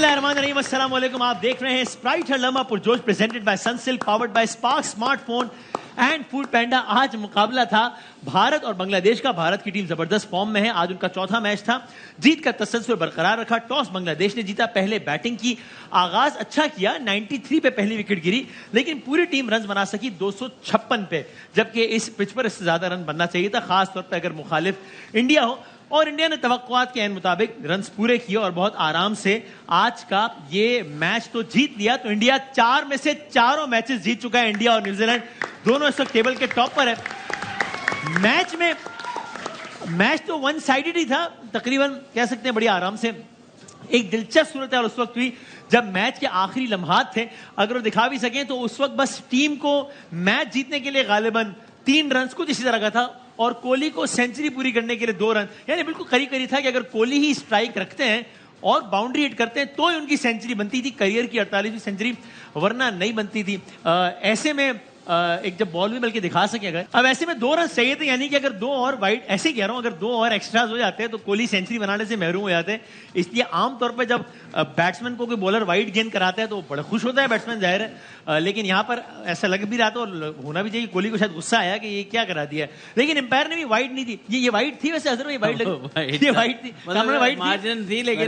बिस्मिल्लाहिर्रहमानिर्रहीम, अस्सलाम वालेकुम। आप देख रहे हैं स्प्राइट हर लम्हा पुरजोश, presented by Sunsilk, powered by Spark smartphone and Food Panda. आज मुकाबला था भारत और बांग्लादेश का। भारत की टीम जबरदस्त फॉर्म में है। आज उनका चौथा मैच था। जीत का तसल्सल बरकरार रखा। टॉस बांग्लादेश ने जीता, पहले बैटिंग की। आगाज अच्छा किया, 93 पे पहली विकेट गिरी, लेकिन पूरी टीम रन बना सकी 256 पे, जबकि इस पिच पर इससे ज्यादा रन बनना चाहिए था, खासतौर पर अगर मुखालिफ इंडिया हो। और इंडिया ने तवक्कुआत के मुताबिक रन्स पूरे किए और बहुत आराम से आज का ये मैच तो जीत लिया। तो इंडिया 4 में से 4 मैचेस जीत चुका है। इंडिया और न्यूजीलैंड दोनों इस वक्त टेबल के टॉप पर है। मैच तो वन साइडेड ही था तकरीबन, कह सकते हैं बड़ी आराम से। एक दिलचस्प सूरत हाल उस वक्त हुई जब मैच के आखिरी लम्हात थे। अगर वो दिखा भी सकें तो उस वक्त बस टीम को मैच जीतने के लिए गालिबन 3 रन कुछ इसी तरह का था, और कोहली को सेंचुरी पूरी करने के लिए 2 रन, यानी बिल्कुल करीब करीब था कि अगर कोहली ही स्ट्राइक रखते हैं और बाउंड्री हिट करते हैं तो ही उनकी सेंचुरी बनती थी, करियर की 48वीं सेंचुरी, वरना नहीं बनती थी। ऐसे में एक जब बॉल भी बल्कि दिखा सके अगर, अब ऐसे में 2 रन चाहिए थे, यानी कि अगर 2 और वाइड, ऐसे कह रहा हूं, अगर 2 और एक्स्ट्राज हो जाते हैं तो कोहली सेंचुरी बनाने से महरूम हो जाते हैं। इसलिए आमतौर पर जब बैट्समैन को कोई बॉलर वाइड गेंद कराता है तो बड़ा खुश होता है बैट्समैन, जाहिर है। लेकिन यहाँ पर ऐसा लग भी रहा था, और होना भी चाहिए, कोहली को शायद गुस्सा आया कि ये क्या करा दिया। लेकिन एम्पायर ने भी वाइड नहीं दी। ये वाइड थी वैसे, अजहर में वाइड लगी, ये वाइड थी, मार्जिन थी, लेकिन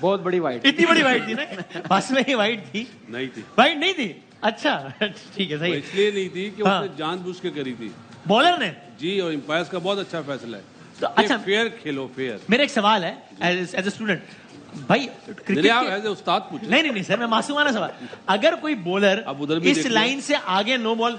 बहुत बड़ी वाइड, इतनी बड़ी वाइड थी ना, बस में ही वाइड थी, नहीं थी, वाइड नहीं थी। अच्छा ठीक है, सही है। इसलिए नहीं थी कि उसने जानबूझ के करी थी बॉलर ने जी, और एम्पायर्स का बहुत अच्छा फैसला है। तो अच्छा, फेयर खेलो, फेयर। मेरा एक सवाल है एज ए स्टूडेंट भाई, क्रिकेट आप एज ए उस्ताद पूछो। नहीं सर, मैं मासूमाना सवाल, अगर कोई बॉलर इस लाइन से आगे नो बॉल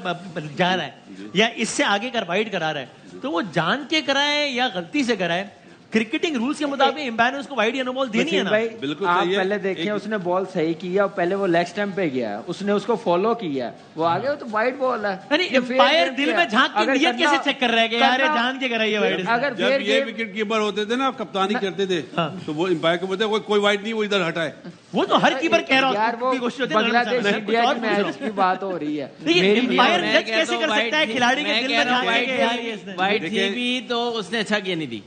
जा रहा है या इससे आगे कर वाइड करा रहा है, तो वो जान के कराए या गलती से कराए, क्रिकेटिंग रूल्स के मुताबिक एम्पायर ने उसको वाइड या नो बॉल देनी है ना। बिल्कुल आप पहले देखिए, उसने बॉल सही किया और पहले वो लेग स्टंप पे गया, उसने उसको फॉलो किया, वो आगे तो वाइड बॉल है। एम्पायर दिल में झांक के नियत कैसे चेक कर रहा है कि यार ये जान के कराइए वाइड। अगर जब ये विकेट कीपर होते थे ना, कप्तानी करते थे, तो वो एम्पायर को बोलते कोई वाइड नहीं, वो इधर हटाए। वो तो हर कीपर कह रहा यार, वो बांग्लादेश इंडिया की मैच की बात हो रही है। एम्पायर जज कैसे कर सकता है खिलाड़ी के दिल में झांक के? वाइड थी भी तो उसने अच्छा किया नहीं दी।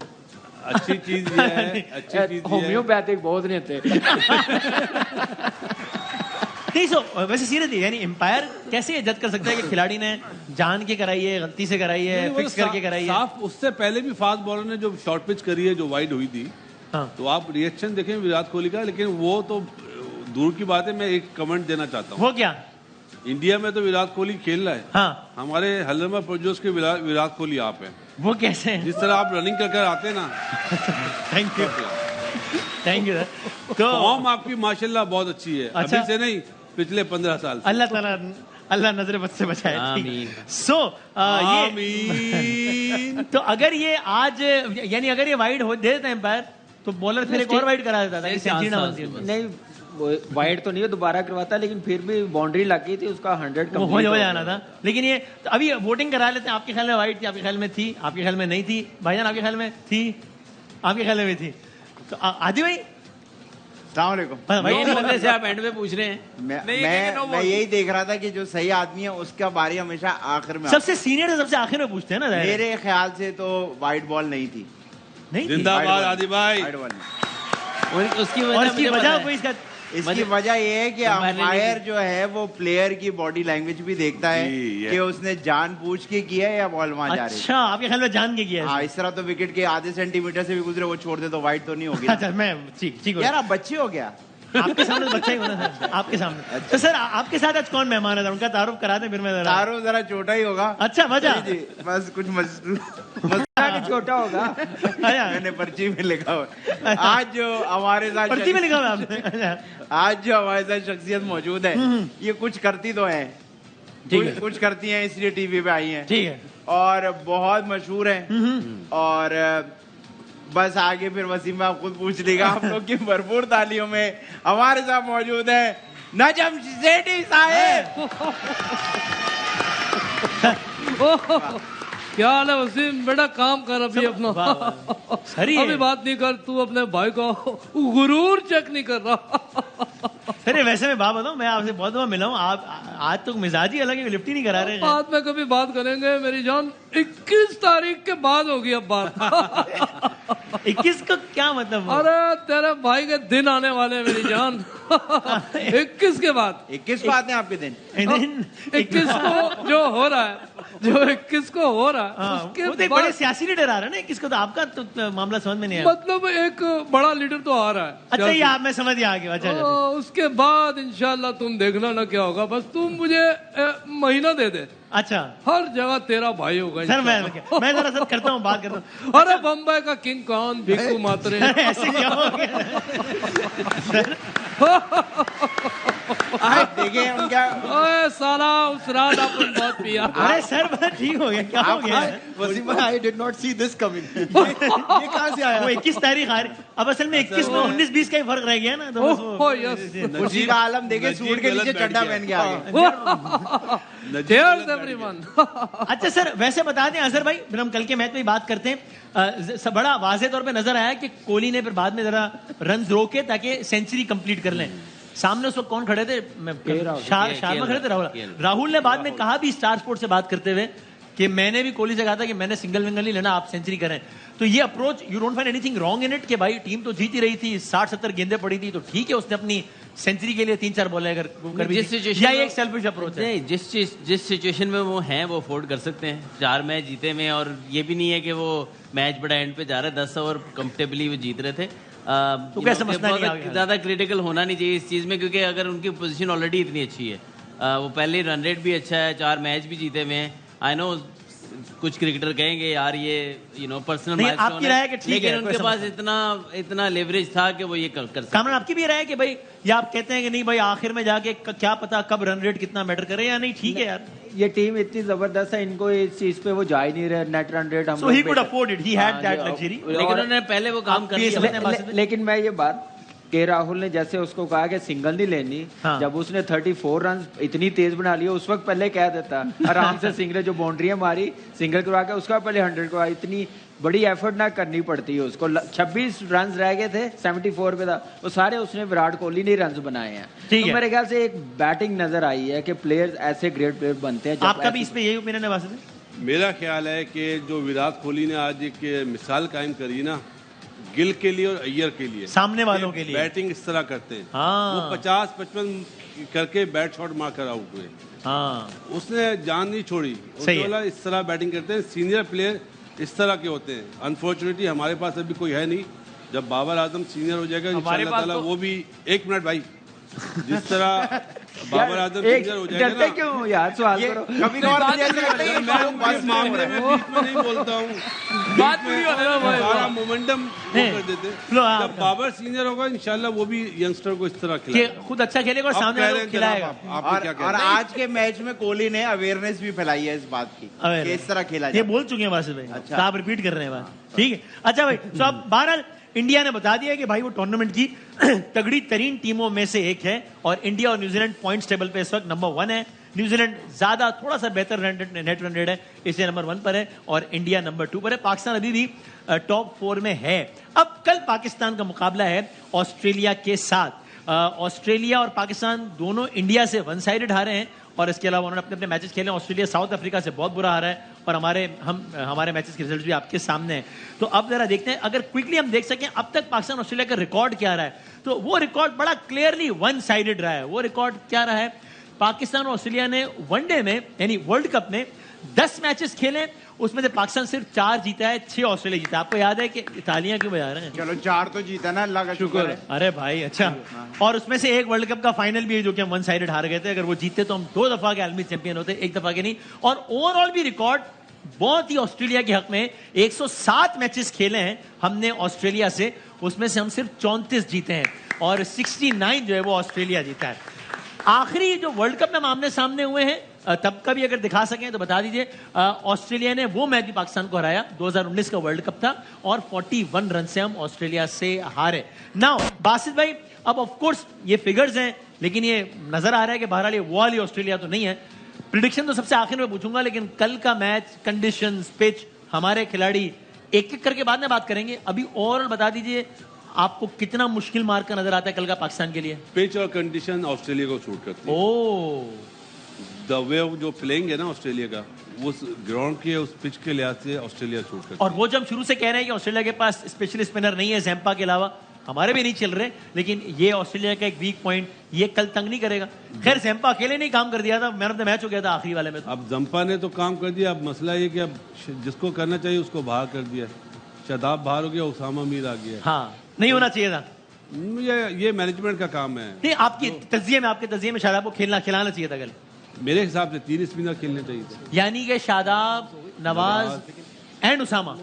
अच्छी चीज ये है, अच्छी चीज होम्योपैथिक बहुत नहीं थे। नहीं सो वैसे सीरियसली, यानी एम्पायर कैसे जज कर सकता है कि खिलाड़ी ने जान के कराई है, गलती से कराई है, फिक्स करके कराई है? साफ, उससे पहले भी फास्ट बॉलर ने जो शॉर्ट पिच करी है, जो वाइड हुई थी, तो आप रिएक्शन देखें विराट कोहली का, लेकिन वो तो दूर की बात है। मैं एक कमेंट देना चाहता हूँ। वो क्या? इंडिया में तो विराट कोहली खेल रहा है, हाँ, हमारे हल्लमा पुरजोश के विराट कोहली आप हैं। वो कैसे हैं? जिस तरह आप रनिंग कर आते हैं ना। थैंक यू तो फॉर्म आपकी माशाल्लाह बहुत अच्छी है। अच्छा? अभी से नहीं, पिछले 15 साल से। अल्लाह ताला अल्लाह नजर बद से बचाए। आमीन। ये तो अगर ये आज, यानी अगर ये वाइड हो दे देता है एम्पायर, तो बॉलर फिर एक और वाइड करा देता था, सेंचुरी ना बनती। नहीं, वाइड तो नहीं है, दोबारा करवाता, लेकिन फिर भी बाउंड्री लग गई थी, उसका 100 हो जाना था। लेकिन ये तो अभी वोटिंग करा लेते हैं। आपके ख्याल में वाइड थी? आपके ख्याल में थी? आपके ख्याल में नहीं थी? भाईजान आपके ख्याल में थी? आपके ख्याल में थी? तो आदि भाई बंदे से आप एंड में पूछ रहे हैं। मैं यही देख रहा था कि जो सही आदमी है उसका बारी हमेशा आखिर में, सबसे सीनियर सबसे आखिर में पूछते हैं ना। मेरे ख्याल से तो वाइड बॉल नहीं थी। नहीं, जिंदाबाद आदि भाई। उसकी वजह कोई इसकी वजह यह है कि अंपायर जो है वो प्लेयर की बॉडी लैंग्वेज भी देखता है कि उसने जानबूझ के किया है या बॉल वहां जा रही है। अच्छा, आपके ख्याल में जान के किया है? हाँ, इस तरह तो विकेट के आधे सेंटीमीटर से भी गुजरे, वो छोड़ दे तो वाइड तो नहीं होगी। अच्छा, मैं ठीक यार, आप बच्चे हो क्या? आपके सामने बच्चा ही होना था, आपके सामने। अच्छा। तो सर, आपके साथ आज कौन मेहमान है? उनका तारुफ करा दें फिर मैं। तारुफ जरा छोटा ही होगा। अच्छा, वजह जी, बस कुछ छोटा होगा। मैंने पर्ची में लिखा हुआ। आज जो हमारे साथ पर्ची में लिखा हुआ आपने? आज जो हमारे साथ शख्सियत मौजूद है, ये कुछ करती तो है, कुछ करती हैं, इसलिए टीवी पे आई हैं। ठीक है, और बहुत मशहूर है। और बस आगे फिर वसीम आप खुद पूछ लेगा। आप लोग की भरपूर तालियों में हमारे साथ मौजूद है नजम सेठी साहब। क्या हाल है वसीम? बड़ा काम कर अभी अपना। अभी बात नहीं कर, तू अपने भाई का गुरूर चेक नहीं कर रहा। अरे वैसे मैं बात बताऊं, मैं आपसे बहुत दफा मिला हूँ, आप आज तो मिजाज ही अलग है, लिफ्ट ही नहीं करा रहे। बाद में कभी बात करेंगे मेरी जान, 21 तारीख के बाद होगी अब बात। 21 का क्या मतलब? अरे तेरे भाई के दिन आने वाले मेरी जान। 21 के बाद 21 को आते हैं आपके दिन। 21 को जो हो रहा है, जो 21 को हो रहा है, उसके वो तो एक बड़े सियासी लीडर आ रहा है ना 21 को, तो आपका तो मामला समझ में नहीं आया। मतलब एक बड़ा लीडर तो आ रहा है। अच्छा ये आप मैं समझ गया आगे। अच्छा उसके बाद इंशाल्लाह तुम देखना ना क्या होगा, बस तुम मुझे महीना दे दे। अच्छा हर जगह तेरा भाई होगा सर, मैं जरा सर करता हूँ, बात करता हूँ। अरे बम्बई का किंग कौन, भिक्कू मात्रे। ऐसे क्या हो गया? देखिए उनका ओए साला उस रात अपन बहुत पिया। अरे सर बात ठीक हो गया, क्या हो गया? वसीम भाई, I did not see this coming. ये कहाँ से आया? वो 21 तारीख आ रही, अब असल में 21 में 19-20 का ही फर्क रह गया ना, तो बस वो यस, खुशी का आलम देखे, सूट के नीचे चड्डा पहन के आ गए। Cheers everyone। अच्छा सर, वैसे बता दें अजहर भाई, फिर हम कल के मैच में बात करते हैं। बड़ा वाज़े तौर पे नजर आया कि कोहली ने फिर बाद में जरा रन रोके ताकि सेंचुरी कंप्लीट कर लें। सामने उस वक्त कौन खड़े थे? शर्मा खड़े थे। राहुल ने बाद में कहा भी स्टार स्पोर्ट्स से बात करते हुए कि मैंने भी कोहली से कहा था कि मैंने सिंगल विंगल नहीं लेना, आप सेंचुरी करें। तो ये approach, you don't find anything wrong in it कि भाई टीम तो जीत ही रही थी, 60-70 गेंदें पड़ी थी, तो ठीक है उसने अपनी सेंचुरी के लिए 3-4 बॉलें अगर कर भी दी, या एक सेल्फिश अप्रोच है? जिस सिचुएशन में वो हैं वो अफोर्ड कर सकते हैं। 4 मैच जीते में, और ये भी नहीं है कि वो मैच बड़ा एंड पे जा रहा है, 10 ओवर कंफर्टेबली वो जीत रहे थे। तो कैसे मसला नहीं आ गया? ज्यादा क्रिटिकल होना नहीं चाहिए इस चीज में, क्योंकि अगर उनकी पोजीशन ऑलरेडी इतनी अच्छी है, वो पहले रन रेट भी अच्छा है, 4 मैच भी जीते हुए हैं। आई नो कुछ क्रिकेटर कहेंगे यार ये पर्सनल माइलस्टोन है, लेकिन उनके पास इतना लेवरेज था कि वो ये कर सकते। कामरान आपकी भी राय है कि भाई, या आप कहते हैं कि नहीं भाई आखिर में जाके क्या पता कब रन रेट कितना मैटर करे या नहीं? ठीक है यार, ये टीम इतनी जबरदस्त है, इनको इस चीज पे वो जा ही नहीं रहे। नेट रन रेट हम so he could afford it, he had that luxury। लेकिन उन्होंने पहले वो काम कर लिया। लेकिन मैं ये बात के राहुल ने जैसे उसको कहा कि सिंगल नहीं लेनी, हाँ। जब उसने 34 रन इतनी तेज बना लिया, उस वक्त पहले कह देता आराम से सिंगल, जो बाउंड्री मारी सिंगल करवा के उसका पहले 100 करवा। इतनी बड़ी एफर्ट ना करनी पड़ती है उसको। 26 रन रह गए थे, 74 पे था, वो सारे उसने विराट कोहली ने रन बनाए हैं। तो मेरे ख्याल से एक बैटिंग नजर आई है कि प्लेयर्स ऐसे ग्रेट प्लेयर बनते हैं। आपका भी इसमें यही ओपिनियन है वासिफ? मेरा ख्याल है कि जो विराट कोहली ने आज एक मिसाल कायम करी ना गिल के लिए और अय्यर के लिए, सामने वालों के लिए बैटिंग इस तरह करते हैं। हाँ। वो 50-55 करके बैट शॉट मार कर आउट हुए। हाँ। उसने जान नहीं छोड़ी, बोला इस तरह बैटिंग करते हैं, सीनियर प्लेयर इस तरह के होते हैं। अनफॉर्चुनेटली हमारे पास अभी कोई है नहीं। जब बाबर आजम सीनियर हो जाएगा इंशाल्लाह ताला, वो भी 1 मिनट भाई, जिस तरह बाबर आजम सीनियर हो जाएगा ना, क्यों यार सवाल करो? कभी मैं इस मामले में बीच में नहीं बोलता हूँ, बात पूरी होने दो भाई। सारा मोमेंटम कर देते। जब बाबर सीनियर होगा इंशाल्लाह वो भी यंगस्टर को इस तरह खिलाएगा, खुद अच्छा खेलेगा और सामने वालों को खिलाएगा। और आज के मैच में कोहली ने अवेयरनेस भी फैलाई है इस बात की कि इस तरह खेला ये बोल चुके हैं वासिफ भाई। अच्छा, आप रिपीट कर रहे हैं बात, ठीक है। अच्छा भाई, तो अब बहरहाल इंडिया ने बता दिया कि भाई वो टूर्नामेंट की तगड़ी तरीन टीमों में से एक है, और इंडिया और न्यूजीलैंड पॉइंट्स टेबल पे इस वक्त नंबर 1 है। न्यूजीलैंड ज्यादा थोड़ा सा बेहतर नेट रन रेट है, इसलिए नंबर 1 पर है, और इंडिया नंबर 2 पर है। पाकिस्तान अभी भी टॉप 4 में है। अब कल पाकिस्तान का मुकाबला है ऑस्ट्रेलिया के साथ। ऑस्ट्रेलिया और पाकिस्तान दोनों इंडिया से 1 साइडेड हारे हैं, और इसके अलावा उन्होंने अपने अपने मैचेस खेले। ऑस्ट्रेलिया साउथ अफ्रीका से बहुत बुरा हारा है, और हमारे मैचेस के रिजल्ट भी आपके सामने हैं। तो अब जरा देखते हैं, अगर क्विकली हम देख सकें अब तक पाकिस्तान ऑस्ट्रेलिया का रिकॉर्ड क्या रहा है, तो वो रिकॉर्ड बड़ा क्लियरली 1 साइडेड रहा है। वो रिकॉर्ड क्या रहा है? पाकिस्तान और ऑस्ट्रेलिया ने वनडे में यानी वर्ल्ड कप में 10 मैचेस खेले, उसमें से पाकिस्तान सिर्फ 4 जीता है, 6 ऑस्ट्रेलिया जीता है। आपको याद है कि तालियां क्यों बजा रहे हैं? चलो 4 तो जीता ना, अल्लाह का शुक्र है। अरे भाई अच्छा, और उसमें से एक वर्ल्ड कप का फाइनल भी है जो कि हम 1 साइडेड हार गए थे। अगर वो जीते तो हम 2 दफा के आलमी चैंपियन होते, 1 दफा के नहीं। और ओवरऑल भी रिकॉर्ड बहुत ही ऑस्ट्रेलिया के हक में। 107 मैचेस खेले हैं हमने ऑस्ट्रेलिया से, उसमें से हम सिर्फ 34 जीते हैं, और 69 जो है वो ऑस्ट्रेलिया जीता है। आखिरी जो वर्ल्ड कप में आमने सामने हुए हैं तब का भी अगर दिखा सकें तो बता दीजिए। ऑस्ट्रेलिया ने वो मैच भी पाकिस्तान को हराया, 2019 का वर्ल्ड कप था, और 41 रन से हम ऑस्ट्रेलिया से हारे। नाउ बासित भाई, अब ऑफ कोर्स ये फिगर्स हैं, लेकिन ये नजर आ रहा है कि बहरहाल ये वो वाली ऑस्ट्रेलिया तो नहीं है। प्रिडिक्शन तो सबसे आखिर में पूछूंगा, लेकिन कल का मैच, कंडीशंस, पिच, हमारे खिलाड़ी, एक एक करके बाद में बात करेंगे। अभी ओवरऑल बता दीजिए आपको कितना मुश्किल मार्क का नजर आता है कल का पाकिस्तान के लिए? पिच और कंडीशन ऑस्ट्रेलिया को सूट करती है। ओह द वे जो प्लेइंग है ना ऑस्ट्रेलिया का, वो ग्राउंड के उस पिच के लिहाज से ऑस्ट्रेलिया छूट कर। और वो जो हम शुरू से कह रहे हैं कि ऑस्ट्रेलिया के पास स्पेशल स्पिनर नहीं है ज़ैम्पा के अलावा, हमारे भी नहीं चल रहे, लेकिन ये ऑस्ट्रेलिया का एक वीक पॉइंट, ये कल तंग नहीं करेगा। खैर ज़ैम्पा अकेले नहीं काम कर दिया था, मैन ऑफ द मैच हो गया था आखिरी वाले में। अब ज़म्पा ने तो काम कर दिया, अब मसला ये कि अब जिसको करना चाहिए उसको बाहर कर दिया। शादाब बाहर हो गया, उसामा मीर आ गया। हाँ, नहीं होना चाहिए था। ये मैनेजमेंट का काम है। नहीं, आपकी तज्जिए में, आपके तज्जिए में शादाब को खिलाना चाहिए था कल। मेरे हिसाब से 3 स्पिनर खेलने चाहिए थे, यानी कि शादाब, नवाज एंड उसामा।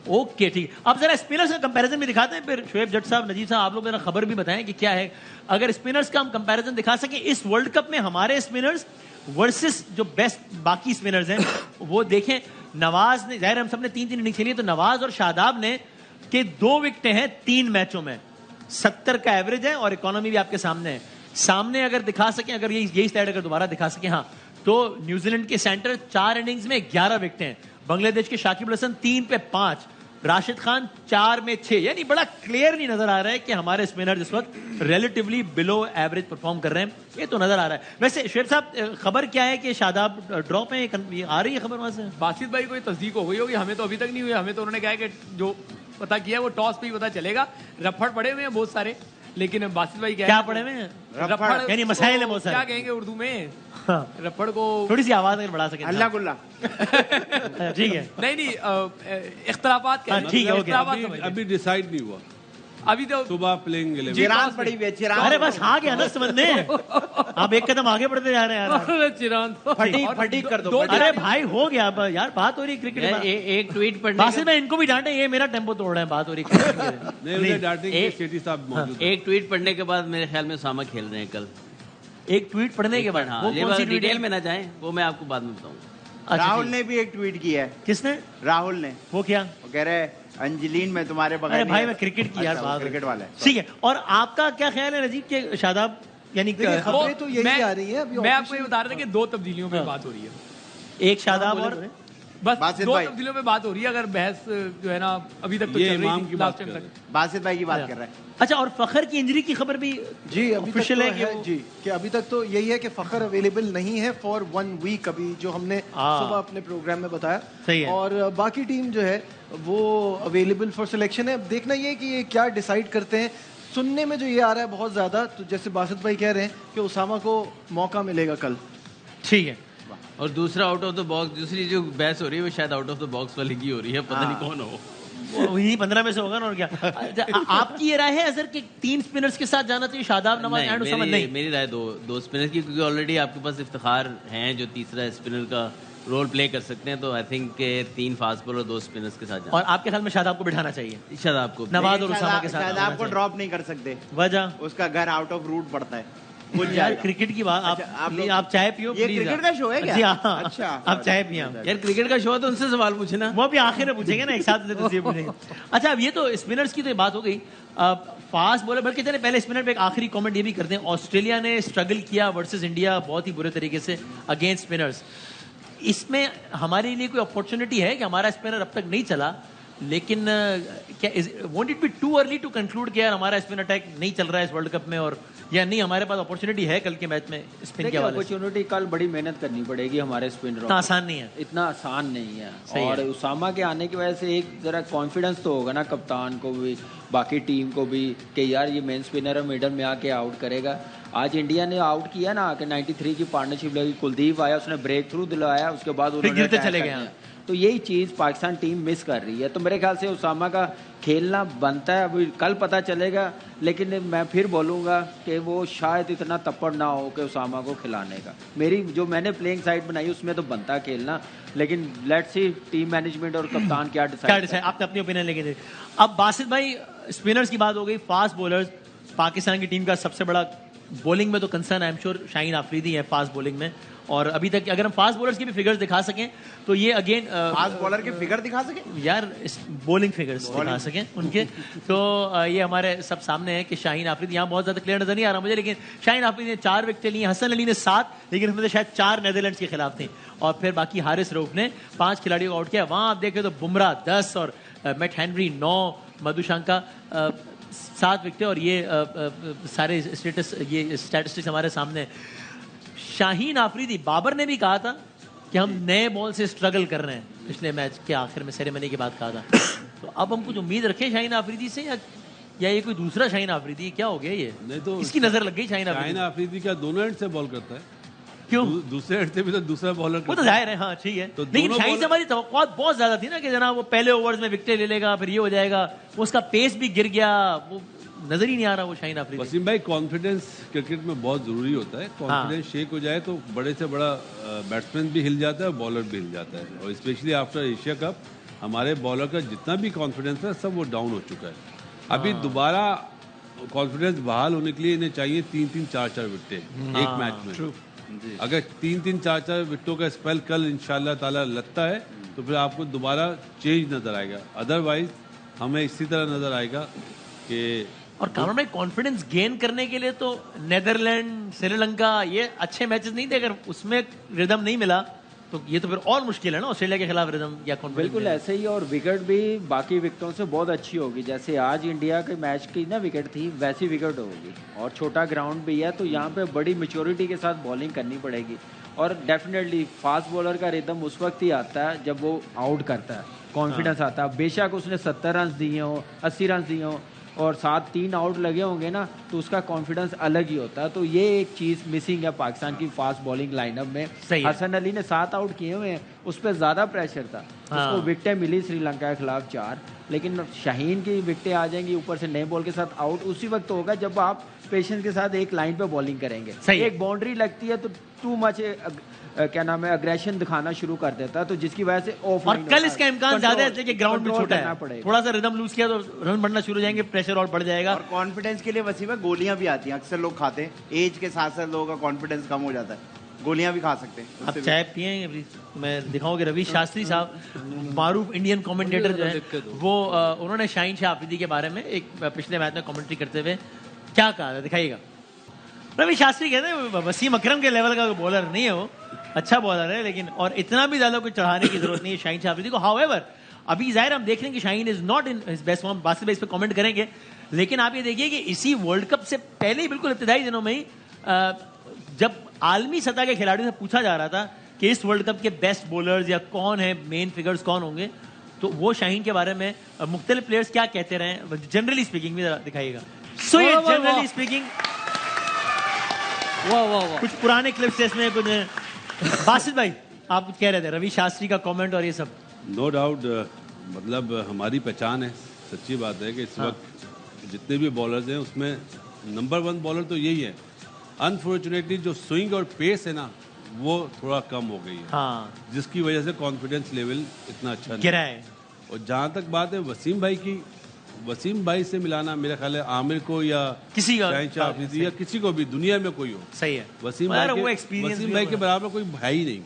ओके, ठीक। अब जरा स्पिनर्स का कंपैरिजन भी दिखाते हैं, फिर शोएब जट साहब, नजीब साहब, आप लोग जरा खबर भी बताएं कि क्या है। अगर स्पिनर्स का हम कंपैरिजन दिखा सकें इस वर्ल्ड कप में, हमारे स्पिनर्स वर्सेस जो बेस्ट बाकी स्पिनर्स हैं, वो देखें। नवाज ने, जाहिर हम सब ने 3-3 इनिंग्स खेली, तो नवाज और शादाब ने के 2 विकेटें हैं 3 मैचों में, 70 का एवरेज है और इकोनॉमी भी आपके सामने है। सामने अगर दिखा सकें, अगर यही स्लाइड अगर दोबारा दिखा सकें, हाँ, तो न्यूजीलैंड के सेंटर 4 इनिंग्स में 11 विकेटें हैं, बांग्लादेश के शाकिब अल हसन 3 पे 5, राशिद खान 4 में 6। यानी बड़ा क्लियरली नजर आ रहा है कि हमारे स्पिनर इस वक्त रिलेटिवली बिलो एवरेज परफॉर्म कर रहे हैं, ये तो नजर आ रहा है। वैसे शेर साहब, खबर क्या है कि शादाब ड्रॉप है, आ रही है खबर वहां से? बासित भाई को तस्दीक हो गई होगी, हमें तो अभी तक नहीं हुई। हमें तो उन्होंने कहा है कि जो पता किया वो टॉस पे ही पता चलेगा। रफड़ पड़े हुए हैं बहुत सारे, लेकिन बासित भाई क्या पड़े हुए हैं? रफड़ यानी मसाइल है बहुत सारे। क्या कहेंगे उर्दू में? हाँ। रफड़ को थोड़ी सी आवाज अगर बढ़ा सके। अल्लाह गुल्ला। ठीक है। नहीं, इख्तलाफात ठीक है, अभी डिसाइड नहीं हुआ, अभी तो सुबह प्लेइंग चिराग पड़ी हुई है, चिराग। अरे बस आ गया ना समझने, आप एक कदम आगे बढ़ते जा रहे हैं यार। चिरान फटीक कर दो। अरे भाई हो गया अब यार, बात हो रही है क्रिकेट में। एक ट्वीट पढ़ने बासित में इनको भी डांटे, ये मेरा टेम्पो तोड़ रहे हैं, बात हो रही है। एक ट्वीट पढ़ने के बाद मेरे ख्याल में उसामा खेल रहे हैं कल। एक ट्वीट पढ़ने के बाद? हाँ, वो कौन सी डिटेल में ना जाएं, वो मैं आपको बाद में बताऊंगा। राहुल ने भी एक ट्वीट किया है। किसने? राहुल ने। वो क्या? वो कह रहे अंजलीन में तुम्हारे बगैर। अरे भाई मैं क्रिकेट की यार बात, क्रिकेट वाला है, ठीक है। और आपका क्या ख्याल है नजीब के शादाब, यानी खबरें तो यही आ रही है। मैं आपको ये बता रहा था कि 2 तब्दीलियों पे बात हो रही है, एक शादाब और बस बासित 2 भाई। तब्दीलियों पे बात हो रही है। अगर बहस जो है ना अभी तक तो ये चल रही इमाम थी, की बात लास्ट टाइम कर तक। बासित भाई की बात कर रहे हैं। अच्छा, और फखर की इंजरी की खबर भी जी अभी ऑफिशियल तक तो है जी कि अभी तक तो यही है कि फखर अवेलेबल नहीं है फॉर 1 वीक, अभी जो हमने सुबह अपने प्रोग्राम में बताया। सही है। और बाकी टीम जो है वो अवेलेबल फॉर सिलेक्शन है। अब देखना ये कि ये क्या डिसाइड करते हैं। सुनने में जो ये आ रहा है बहुत ज्यादा, तो जैसे बासित भाई कह रहे हैं कि उसामा को मौका मिलेगा कल। ठीक है। और दूसरा आउट ऑफ द बॉक्स, दूसरी जो बहस हो रही है वो शायद आउट ऑफ द बॉक्स वाली की हो रही है, पता नहीं कौन हो। वही 15 में से होगा ना, और क्या। आपकी ये राय है अजहर कि 3 स्पिनर्स के साथ जाना चाहिए, शादाब, नवाज एंड उसामा? नहीं, मेरी राय दो स्पिनर की, क्योंकि ऑलरेडी आपके पास इफ्तिखार हैं जो तीसरा स्पिनर का रोल प्ले कर सकते हैं। तो आई थिंक के 3 फास्ट बॉलर और 2 स्पिनर्स के साथ जाना। और आपके ख्याल में शादाब को बिठाना चाहिए? शादाब को, नवाज और उसामा के साथ शायद आपको ड्रॉप नहीं कर सकते, वजह उसका घर आउट ऑफ रूट पड़ता है। यार क्रिकेट की बात, आप चाय पियो ये प्लीज। क्रिकेट का शो है क्या? जी हाँ, अच्छा, आप चाय पिए। यार क्रिकेट का शो है तो उनसे सवाल पूछना, वो भी आखिर में पूछेंगे ना, एक साथ पूछेंगे। अच्छा, अब ये तो स्पिनर्स की तो बात हो गई। फास्ट बॉलर, बल्कि चले पहले स्पिनर पे एक आखिरी कमेंट ये भी करते हैं। ऑस्ट्रेलिया ने स्ट्रगल किया वर्सेस इंडिया बहुत ही बुरे तरीके से अगेंस्ट स्पिनर्स। इसमें हमारे लिए कोई अपॉर्चुनिटी है कि हमारा स्पिनर अब तक नहीं चला, लेकिन क्या won't it be too early to conclude कि यार हमारा स्पिन अटैक नहीं चल रहा है इस वर्ल्ड कप में, और या नहीं हमारे पास अपॉर्चुनिटी है कल के मैच में स्पिन के हवाले से? अपॉर्चुनिटी कल बड़ी मेहनत करनी पड़ेगी हमारे स्पिनरों को, इतना आसान नहीं है, इतना आसान नहीं है। और है। उसामा के आने की वजह से एक जरा कॉन्फिडेंस तो होगा ना कप्तान को भी, बाकी टीम को भी, कि यार ये मेन स्पिनर है, मिडल में आके आउट करेगा। आज इंडिया ने आउट किया ना कि 93 की पार्टनरशिप लगी, कुलदीप आया, उसने ब्रेक थ्रू दिलाया, उसके बाद उन्होंने चले गए। तो यही चीज पाकिस्तान टीम मिस कर रही है। तो मेरे ख्याल से उसामा का खेलना बनता है, अभी कल पता चलेगा। लेकिन मैं फिर बोलूंगा कि वो शायद इतना तप्पड़ ना हो कि उसामा को खिलाने का। मेरी जो मैंने प्लेइंग साइड बनाई उसमें तो बनता खेलना, लेकिन लेट्स सी टीम मैनेजमेंट और कप्तान क्या डिसाइड। आपने अपनी ओपिनियन लेके। अब बासित भाई, स्पिनर्स की बात हो गई, फास्ट बॉलर्स, पाकिस्तान की टीम का सबसे बड़ा बॉलिंग में तो concern I am sure Shaheen Afridi है फास्ट बॉलिंग में। और अभी तक अगर हम फास्ट बॉलर्स के भी फिगर्स दिखा सकें तो ये अगेन फास्ट बॉलर के फिगर दिखा सकें यार, बॉलिंग फिगर्स दिखा सकें उनके, तो ये हमारे सब सामने है कि शाहीन आफरीदी, यहाँ बहुत ज्यादा क्लियर नजर नहीं आ रहा मुझे, लेकिन शाहीन आफरीदी ने 4 विकेटें ली, हसन अली ने 7, लेकिन उसमें शायद 4 नीदरलैंड्स के खिलाफ थे, और फिर बाकी हारिस रऊफ ने 5 खिलाड़ियों को आउट किया। वहां आप देखें तो बुमराह 10 और मैट हेनरी 9, मधुशंका 7 विकेटें, और ये सारे स्टेटिस्टिक्स हमारे सामने। शाहीन आफरीदी, बाबर ने भी कहा था कि हम नए बॉल से स्ट्रगल कर रहे हैं, पिछले मैच के आखिर में सेरेमनी के बाद कहा था। तो अब हम कुछ उम्मीद रखें शाहीन आफरीदी से, या ये कोई दूसरा शाहीन आफरीदी, क्या हो गया ये? नहीं तो इसकी नजर लग गई शाहीन आफरीदी का दोनों एंड से बॉल करता है, क्यों? दूसरे एंड से भी तो दूसरा बॉलर, वो तो जाहिर है, हाँ ठीक है, तो लेकिन शाहीन से हमारी तवक्कुआत बहुत ज्यादा थी ना कि जनाब वो पहले ओवर्स में विकेट ले लेगा, फिर ये हो जाएगा, उसका पेस भी गिर गया, वो नजर ही नहीं आ रहा वो शाहीन आफरीदी। वसीम भाई, कॉन्फिडेंस क्रिकेट में बहुत जरूरी होता है। कॉन्फिडेंस शेक हो जाए तो बड़े से बड़ा बैट्समैन भी हिल जाता है, बॉलर भी हिल जाता है, और स्पेशली आफ्टर एशिया कप हमारे बॉलर का जितना भी कॉन्फिडेंस है सब वो डाउन हो चुका है। अभी दोबारा कॉन्फिडेंस बहाल होने के लिए इन्हें चाहिए 3-3, 4-4 विकेटें एक मैच में। अगर 3-3, 4-4 विकेटों का स्पेल कल इंशाल्लाह ताला लगता है तो फिर आपको दोबारा चेंज नजर आएगा, अदरवाइज हमें इसी तरह नजर आएगा कि। और कानून में कॉन्फिडेंस गेन करने के लिए तो नेदरलैंड, श्रीलंका ये अच्छे मैचेस नहीं थे, अगर उसमें रिदम नहीं मिला तो ये तो फिर और मुश्किल है ना ऑस्ट्रेलिया के खिलाफ रिदम या कॉन्फिडेंस। बिल्कुल ऐसे ही, और विकेट भी बाकी विकेटों से बहुत अच्छी होगी, जैसे आज इंडिया के मैच की ना विकेट थी वैसी विकेट होगी, और छोटा ग्राउंड भी है तो यहाँ पे बड़ी मैच्योरिटी के साथ बॉलिंग करनी पड़ेगी। और डेफिनेटली फास्ट बॉलर का रिदम उस वक्त ही आता है जब वो आउट करता है, कॉन्फिडेंस आता है। बेशक उसने 70 रन दिए हो, 80 रन दिए हो और 7-3 आउट लगे होंगे ना, तो उसका कॉन्फिडेंस अलग ही होता है। तो ये एक चीज मिसिंग है पाकिस्तान की फास्ट बॉलिंग लाइनअप में। हसन अली ने 7 आउट किए हुए हैं, उस पर ज्यादा प्रेशर था, उसको विकेटें मिली श्रीलंका के खिलाफ 4, लेकिन शाहीन की विकेटें आ जाएंगी ऊपर से नए बॉल के साथ आउट उसी वक्त होगा जब आप पेशेंस के साथ एक लाइन पे बॉलिंग करेंगे। एक बाउंड्री लगती है तो टू मच क्या नाम है अग्रेशन दिखाना शुरू कर देता है, तो जिसकी वजह से ऑफ। और कल इसका इम्कान ज्यादा है कि ग्राउंड भी छोटा है, थोड़ा सा रिदम लूज किया तो रन बढ़ना शुरू हो जाएंगे, प्रेशर और बढ़ जाएगा। और कॉन्फिडेंस के लिए वसीम गोलियां भी आती हैं, अक्सर लोग खाते हैं, एज के साथ साथ लोगों का कॉन्फिडेंस कम हो जाता है, गोलियां भी खा सकते हैं। आप चाय पिए, मैं दिखाऊंगी रवि शास्त्री साहब, मारूफ इंडियन कमेंटेटर जो है वो, उन्होंने शाहीन शाह आफरीदी के बारे में एक पिछले मैच में कमेंट्री करते हुए क्या कहा था, दिखाइएगा। रवि शास्त्री कहते हैं वसीम अकरम के लेवल का बॉलर नहीं है वो, अच्छा बॉलर है, लेकिन और इतना भी ज्यादा कुछ चढ़ाने की जरूरत नहीं है शाहीन शाह आफरीदी को। हाउएवर अभी जाहिर हम देख रहे हैं कि Shaheen is not in his best form, Basit भाई इस पे कमेंट करेंगे, लेकिन आप ये देखिए कि इसी वर्ल्ड कप से पहले ही बिल्कुल इब्तिदाई दिनों में ही जब आलमी सतह के खिलाड़ियों से पूछा जा रहा था कि इस वर्ल्ड कप के बेस्ट बॉलर्स या कौन है, मेन फिगर्स कौन होंगे, तो वो शाहीन के बारे में मुख्तलिफ प्लेयर्स क्या कहते रहे, जनरली स्पीकिंग भी दिखाइएगा। सो ये जनरली स्पीकिंग कुछ पुराने क्लिप्स इसमें कुछ। बासित भाई आप कुछ कह रहे थे, रवि शास्त्री का कमेंट और ये सब। नो डाउट, मतलब हमारी पहचान है, सच्ची बात है कि इस वक्त जितने भी बॉलर्स हैं उसमें नंबर 1 बॉलर तो यही है। अनफॉर्चुनेटली जो स्विंग और पेस है ना वो थोड़ा कम हो गई है, जिसकी वजह से कॉन्फिडेंस लेवल इतना अच्छा नहीं गिरा है। और जहाँ तक बात है वसीम भाई की, वसीम भाई से मिलाना मेरा ख्याल है आमिर को या किसी का या किसी को भी दुनिया में कोई हो, सही है, वसीम भाई के बराबर कोई भाई ही नहीं,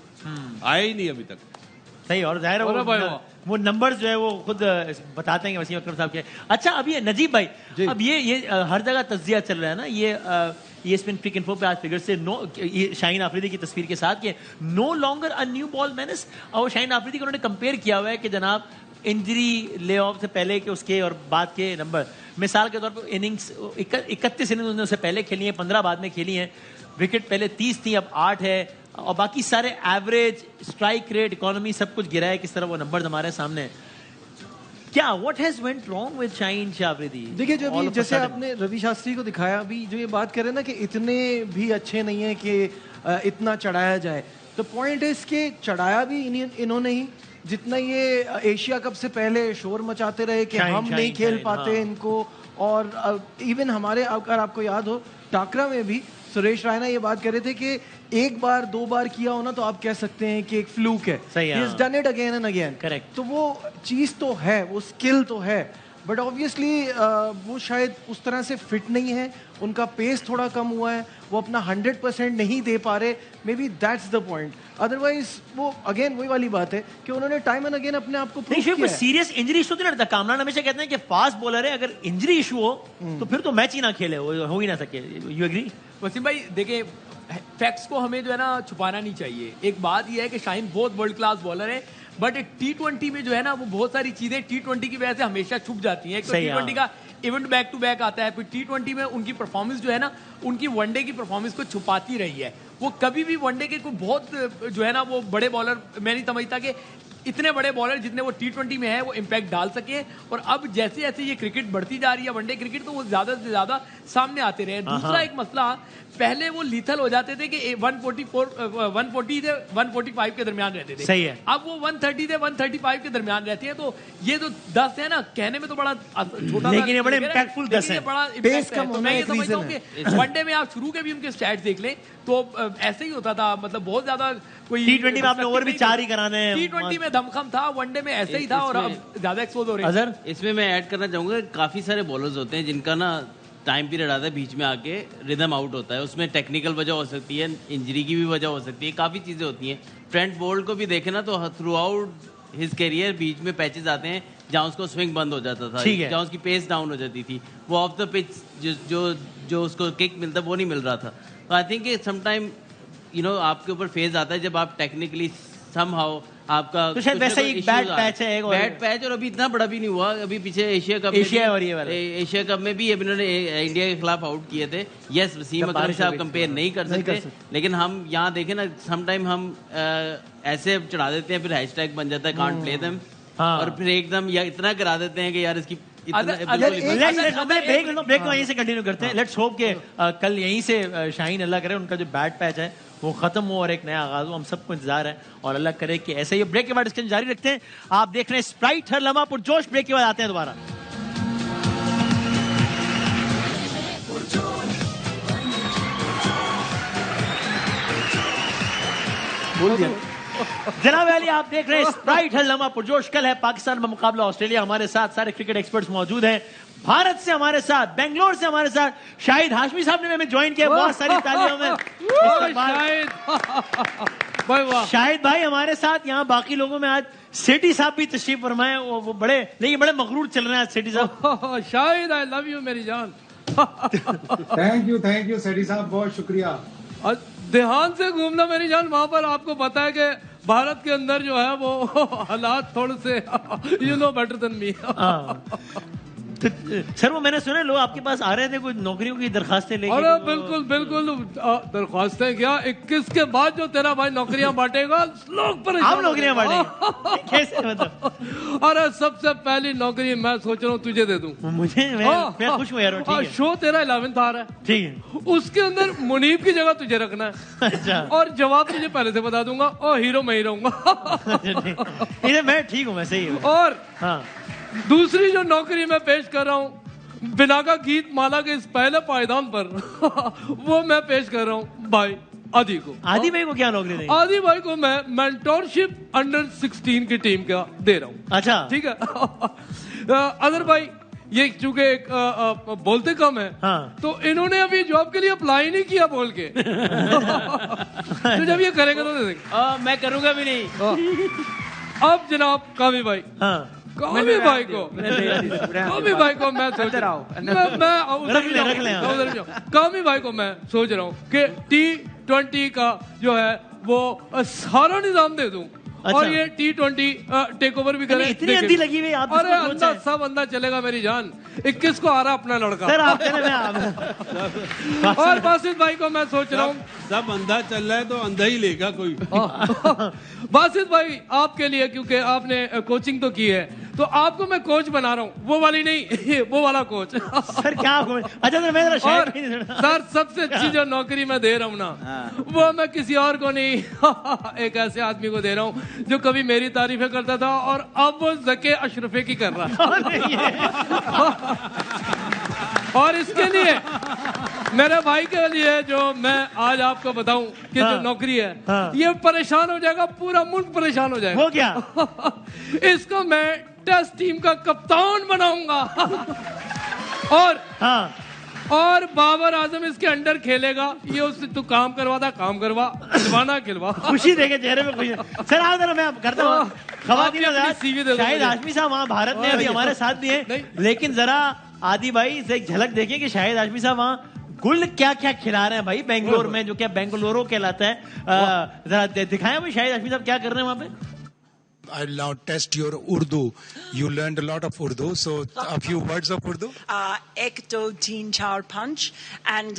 आया ही नहीं अभी तक। सही, और जाहिर है वो नंबर जो है वो खुद बताते हैं वसीम अकरम साहब के। अच्छा अब ये नजीब भाई, अब ये हर जगह तज्जिया चल रहा है ना, ये स्पिन क्रिक इन्फो पे आज फिगर से शाहीन आफरीदी की तस्वीर के साथ कि no longer a new ball menace, और शाहीन आफरीदी को उन्होंने कंपेयर किया हुआ है कि जनाब इंजरी ले ऑफ से पहले के उसके और बाद के नंबर, मिसाल के तौर पर इनिंग्स 31 इनिंग्स उसने उससे पहले खेली हैं, 15 बाद में खेली हैं, विकेट पहले 30 थी अब 8 है, और बाकी सारे एवरेज, स्ट्राइक रेट, इकोनॉमी सब कुछ गिरा है। किस तरह वो नंबर हमारे सामने क्या, what has went wrong with Shaheen Shah Afridi? देखिए जो अभी जैसे आपने रवि शास्त्री को दिखाया, अभी जो ये बात कर रहे हैं ना कि इतने भी अच्छे नहीं है कि इतना चढ़ाया जाए, तो पॉइंट है इसके चढ़ाया भी इन्होंने ही, जितना ये एशिया कप से पहले शोर मचाते रहे कि हम नहीं खेल पाते इनको, और इवन हमारे, अगर आपको याद हो टाकरा में भी सुरेश रायना ये बात कर रहे थे कि एक बार 2 बार किया हो ना तो आप कह सकते हैं कि एक फ्लूक है, he has done it again and again. Correct, तो वो चीज तो है, वो स्किल तो है, बट ऑब्वियसली वो शायद उस तरह से फिट नहीं है, उनका पेस थोड़ा कम हुआ है, वो अपना 100% नहीं दे पा रहे, may be that's the point. Otherwise वो अगेन वही वाली बात है कि उन्होंने टाइम एंड अगेन अपने आप को प्रूव किया है। सीरियस इंजरी इशू तो नहीं रहता, कामरान हमेशा कहते हैं कि फास्ट बॉलर है, अगर इंजरी इशू हो तो फिर तो मैच ही ना खेले, हो ही ना सके। यू एग्री वसीम भाई? देखिए फैक्ट्स को हमें जो है ना छुपाना नहीं चाहिए। एक बात यह है कि शाहीन बहुत वर्ल्ड क्लास बॉलर है, बट T20 में जो है ना वो बहुत सारी चीजें T20 की वजह से हमेशा छुप जाती हैं। तो T20 का इवेंट बैक टू बैक आता है, फिर T20 में उनकी परफॉर्मेंस जो है ना, उनकी वनडे की परफॉर्मेंस को छुपाती रही है। वो कभी भी वनडे के कोई बहुत जो है ना वो बड़े बॉलर मैं नहीं समझता कि इतने बड़े बॉलर जितने वो T20 में है वो इम्पैक्ट डाल सके। और अब जैसे जैसे ये क्रिकेट बढ़ती जा रही है वनडे क्रिकेट, तो वो ज्यादा से ज्यादा सामने आते रहे। दूसरा एक मसला, पहले वो लीथल हो जाते थे कि 140 से 145 के दरमियान रहते थे। सही है। अब वो 130 से 135 के दरमियान रहती है। तो ये जो 10 है ना, कहने में तो बड़ा छोटा, लेकिन ये बड़े impactful 10 है। बड़ा इम्पैक्ट है। तो मैं ये समझता हूँ कि वनडे में आप शुरू के भी उनके स्टैट्स देख लें तो ऐसे ही होता था, मतलब बहुत ज्यादा कोई T20 में आपने ओवर भी 4 ही कराने हैं। T20 में दमखम था, वनडे में ऐसे ही था और अब ज्यादा एक्सपोज हो रहे हैं। इसमें मैं ऐड करना चाहूंगा, काफी सारे बॉलर्स होते हैं जिनका ना टाइम पीरियड आता है, बीच में आके रिदम आउट होता है। उसमें टेक्निकल वजह हो सकती है, इंजरी की भी वजह हो सकती है, काफी चीजें होती हैं। ट्रेंट बोल्ट को भी देखे ना तो थ्रू आउट हिज करियर बीच में पैचेस आते हैं जहां उसको स्विंग बंद हो जाता था, जहां उसकी पेस डाउन हो जाती थी, वो ऑफ द पिच जो उसको किक मिलता वो नहीं मिल रहा था। तो आई थिंक समटाइम आपके ऊपर फेज आता है जब आप टेक्निकली समहाउ आपका तो शायद वैसा ही एक बैड पैच है, एक बैड पैच। और अभी इतना बड़ा भी नहीं हुआ, अभी पीछे एशिया कप में भी इन्होंने इंडिया के खिलाफ आउट किए थे। यस, वसीम अकरम से आप कंपेयर नहीं कर सकते, लेकिन हम यहाँ देखें ना, समटाइम हम ऐसे चढ़ा देते हैं, फिर हैशटैग बन जाता है कांट प्ले देम, और फिर एकदम या इतना करा देते हैं कि यार इसकी ब्रेक को यहीं से कंटिन्यू करते हैं। लेट्स होप के कल यहीं से शाहीन, अल्लाह करे उनका जो बैड पैच है वो खत्म हो और एक नया आगाज हो। हम सबको इंतजार है और अल्लाह करे कि ऐसे ही। ब्रेक के बाद डिस्कशन जारी रखते हैं। आप देख रहे हैं स्प्राइट हर लम्हा पुरजोश। ब्रेक के बाद आते हैं दोबारा। बोल दिया जनाब अली, आप देख रहे हैं स्प्राइट हर लम्हा पुरजोश। कल है पाकिस्तान में मुकाबला ऑस्ट्रेलिया। हमारे साथ सारे क्रिकेट एक्सपर्ट्स मौजूद हैं। भारत से हमारे साथ, बेंगलोर से हमारे साथ शाहिद हाशमी साहब ने हमें ज्वाइन किया। बहुत सारी तालियों में शाहिद भाई हमारे साथ। यहाँ बाकी लोगों में आज सेठी साहब भी तशरीफ फरमाए, वो बड़े लेकिन बड़े मगरूर चल रहे हैं आज सेठी साहब। शाहिद आई लव यू मेरी जान। थैंक यू सेठी साहब, बहुत शुक्रिया। ध्यान से घूमना मेरी जान, वहां पर आपको पता है कि भारत के अंदर जो है वो हालात थोड़े से you know better than me. Sir वो मैंने सुना लोग आपके पास आ रहे थे कुछ नौकरियों की दरखास्तें लेके। अरे बिल्कुल बिल्कुल, दरखास्तें क्या, 21 के बाद जो तेरा भाई नौकरियां बांटेगा लोग परेशान। आप नौकरियां बांटेंगे कैसे मतलब? अरे सबसे पहली नौकरी मैं सोच रहा हूँ तुझे दे दूं। मुझे मैं खुश हूँ यार। ठीक है, शो तेरा 11th आ रहा है, ठीक है, उसके अंदर मुनीब की जगह तुझे रखना है। अच्छा। और जवाब तुझे पहले से बता दूंगा, और हीरो मैं ही रहूंगा। मैं ठीक हूँ, मैं सही हूँ। और हाँ, दूसरी जो नौकरी मैं पेश कर रहा हूँ बिनाका गीत माला के इस पहले पायदान पर वो मैं पेश कर रहा हूँ भाई आदि को। आदि भाई को क्या नौकरी देंगे? आदि भाई को मैं मेंटोरशिप अंडर 16 की टीम का दे रहा हूँ। अच्छा, ठीक है। अदर भाई ये चूंकि बोलते कम है, हाँ। तो इन्होंने अभी जॉब के लिए अप्लाई नहीं किया बोल के। तो जब ये करेंगे तो दे देंगे। मैं करूंगा भी नहीं। अब जनाब कामी भाई, हाँ, कामी भाई को मैं सोच रहा हूँ, कामी भाई को मैं सोच रहा हूँ कि T20 का जो है वो सारा निजाम दे दूं। अच्छा। और ये T20 टेक ओवर भी करें। इतनी अंधी लगी हुई आप? अरे अंदा सब अंदा चलेगा मेरी जान। 21 को आ रहा अपना लड़का। सर आप और बासित भाई को मैं सोच रहा हूँ, सब अंधा चल रहा है तो अंधा ही लेगा कोई। बासित भाई आपके लिए, क्योंकि आपने कोचिंग तो की है, तो आपको मैं कोच बना रहा हूँ, वो वाली नहीं वो वाला कोच। सर क्या? अच्छा सर सबसे अच्छी जो नौकरी मैं दे रहा हूँ ना, वो मैं किसी और को नहीं एक ऐसे आदमी को दे रहा हूँ जो कभी मेरी तारीफें करता था और अब वो ज़के अशरफे की कर रहा है। और इसके लिए मेरे भाई के लिए जो मैं आज आपको बताऊं कि जो नौकरी है, ये परेशान हो जाएगा, पूरा मुल्क परेशान हो जाएगा। वो क्या? इसको मैं टेस्ट टीम का कप्तान बनाऊंगा। और बाबर आजम इसके अंडर खेलेगा। ये उससे तू काम करवाता, काम करवा, खिलवाना खिलवा। खुशी देखे चेहरे में खुशी। सर आओ जरा, मैं करता हूँ शाहिद हाशमी साहब वहाँ भारत में अभी हमारे साथ भी हैं, लेकिन जरा आदि भाई से एक झलक देखें कि शाहिद हाशमी साहब वहाँ गुल क्या क्या खिला रहे हैं भाई बेंगलोर में, जो क्या बेंगलोरो कहलाता है। जरा दिखाएं भाई शाहिद हाशमी साहब क्या कर रहे हैं वहाँ पे। I'll now test your Urdu. You learned a lot of Urdu, so a few words of Urdu. Ek do teen char punch, and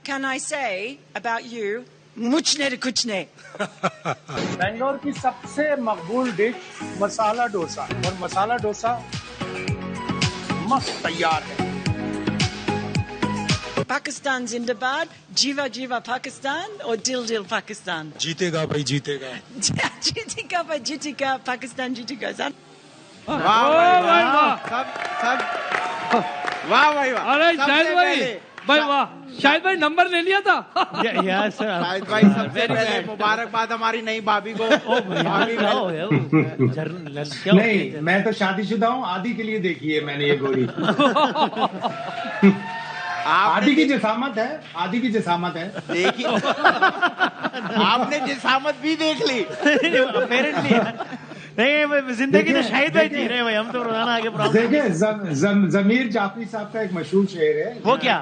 can I say about you, मुझ नहीं कुछ नहीं। बेंगलोर की सबसे मकबूल डिश मसाला डोसा, और मसाला डोसा मस्त तैयार है। पाकिस्तान जिंदाबाद, जीवा जीवा पाकिस्तान और दिल दिल पाकिस्तान। जीतेगा भाई जीतेगा। जीतेगा भाई जीतेगा, पाकिस्तान जीतेगा। वाह वाह वाह, सब वाह भाई वाह। अरे शाहिद भाई वाह, शाहिद भाई नंबर ले लिया था। शाहिद भाई सबसे पहले मुबारकबाद हमारी नई भाभी को। नहीं, मैं तो शादीशुदा हूँ। आदि के लिए देखी है मैंने ये गोरी। आदि की जिसामत है, आदि की जिसामत है। देखिए आपने जिसामत भी देख ली अपेरेंटली। नहीं, जिंदगी तो शाहिद भाई जी रहे भाई, हम तो रोजाना आगे प्रोग्राम। देखिए जमीर जाफरी साहब का एक मशहूर शेर है, वो क्या?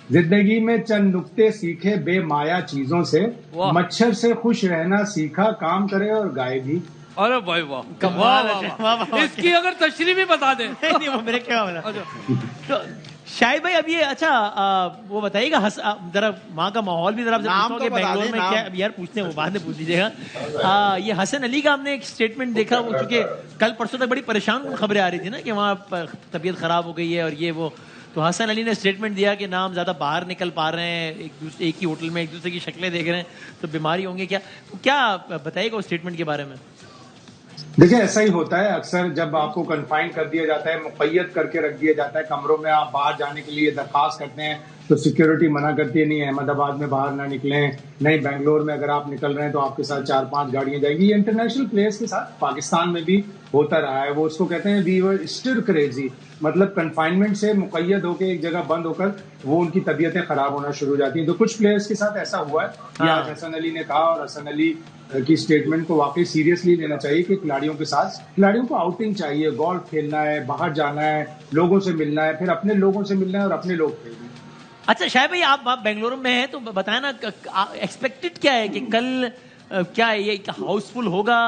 जिंदगी में चंद नुक्ते सीखे बेमाया चीजों से, मच्छर से खुश रहना सीखा, काम करे और गाए भी। अरे भाई वाह, इसकी अगर तशरीह भी बता दे। नहीं, वो मेरे क्या वाला। तो शाहिद भाई अब ये अच्छा वो बताइएगा, जरा वहाँ का माहौल भी जरा पूछोगे बेंगलोर में क्या यार, पूछते हैं वो बाद में पूछ लीजिएगा। ये हसन अली का हमने एक स्टेटमेंट देखा, वो चूंकि कल परसों तक बड़ी परेशान खबरें आ रही थी ना कि वहाँ तबीयत खराब हो गई है और ये वो, तो हसन अली ने स्टेटमेंट दिया कि ना हम ज्यादा बाहर निकल पा रहे हैं, एक ही होटल में एक दूसरे की शक्लें देख रहे हैं, तो बीमारी होंगे क्या, तो क्या बताइएगा उस स्टेटमेंट के बारे में? देखिए ऐसा ही होता है अक्सर, जब आपको कन्फाइन कर दिया जाता है, मुक़य्यद करके रख दिया जाता है कमरों में, आप बाहर जाने के लिए दरखास्त करते हैं तो सिक्योरिटी मना करती है, नहीं अहमदाबाद में बाहर ना निकलें, नहीं बेंगलोर में अगर आप निकल रहे हैं तो आपके साथ 4-5 गाड़ियां जाएंगी। ये इंटरनेशनल प्लेयर्स के साथ पाकिस्तान में भी होता रहा है। वो उसको कहते हैं वी वर स्टिर क्रेजी, मतलब कन्फाइनमेंट से मुक़य्यद होकर एक जगह बंद होकर वो उनकी तबीयतें खराब होना शुरू हो जाती हैं। तो कुछ प्लेयर्स के साथ ऐसा हुआ है। आज हसन अली ने कहा, और हसन अली की स्टेटमेंट को वाकई सीरियसली लेना चाहिए कि खिलाड़ियों के साथ, खिलाड़ियों को आउटिंग चाहिए, गोल्फ खेलना है, बाहर जाना है, लोगों से मिलना है, फिर अपने लोगों से मिलना है और अपने लोग खेलना है। अच्छा शायद भाई आप बेंगलुरु में हैं तो बताया ना, एक्सपेक्टेड क्या है कि कल क्या है, ये हाउसफुल होगा